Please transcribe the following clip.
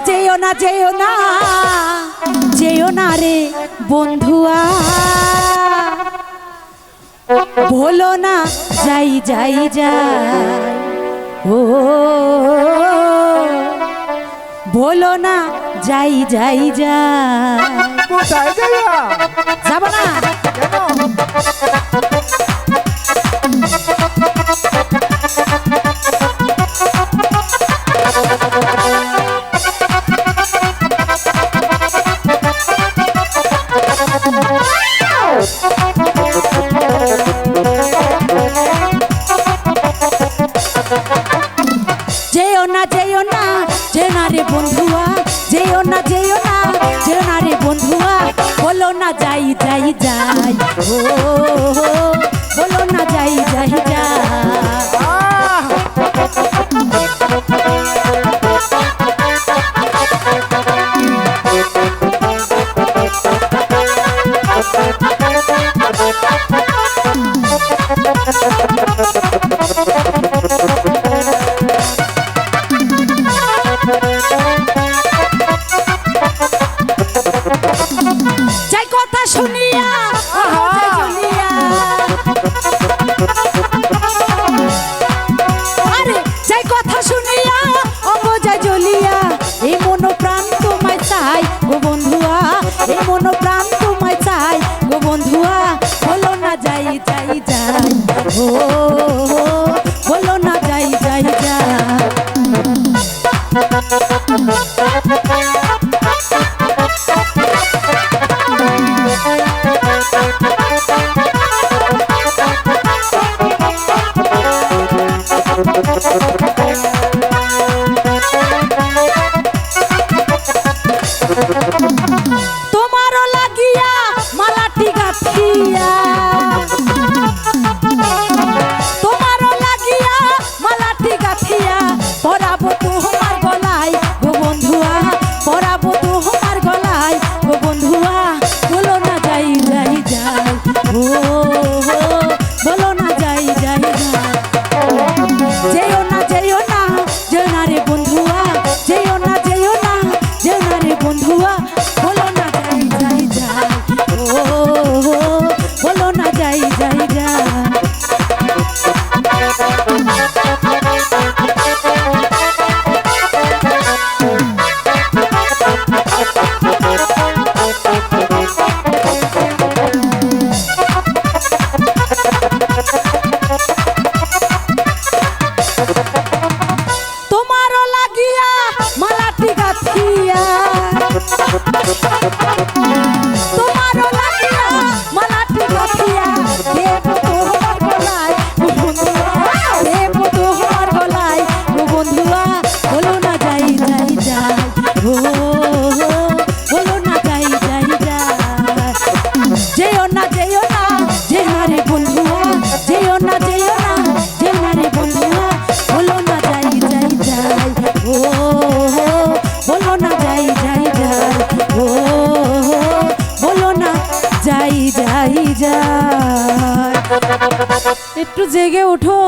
যেও না যেও না যেও না রে বন্ধুয়া বলো না যাই যাই যাই ও বলো না যাই যাই যাই কোথায় যাইয়া যাব না যেও না যেও না যেও না রে বন্ধুয়া যেও না যেও না যেও না রে বন্ধুয়া বলো না যাই যাই যাই ও বলো না যাই যাই যাই যাই কথা শুনিয়া যাই জ্বলিয়া আরে যাই কথা শুনিয়া অবজায় জ্বলিয়া এই মন প্রাণ তোমায় চাই গো বন্ধুয়া এই মন প্রাণ তোমায় চাই গো বন্ধুয়া বলো না যাই যাই যাই ও বলো না যাই যাই যাই তোমারও লাগিয়া মালাটি গাথিয়া তোমারও লাগিয়া মালাটি গাথিয়া পরাবো তোমার গলায় গো বন্ধুয়া পরাবো তোমার গলায় গো বন্ধুয়া বলো না যাই যাই যাই ও বলো না যাই যাই যাই যেও না যেও না যেও না রে বন্ধুয়া যেও না যেও না যেও না রে বন্ধুয়া বলো না যাই যাই যাই ও বলো না যাই যাই যাই তোমারও লাগিয়া মালাটি গাথিয়া তোমারও লাগিয়া মালাটি গাথিয়া দেবো তোমার গলায় ও বন্ধুয়া দেবো তোমার গলায় ও বন্ধুয়া বলো না যাই যাই যাই ও বলো না যাই যাই যাই যেও না যেও না যেও না রে বন্ধুয়া যেও না যেও না যেও না রে বন্ধুয়া বলো না যাই যাই যাই ও বলো না যাই যাই যাই ও বলো না যাই যাই যাই একটু জেগে ওঠো।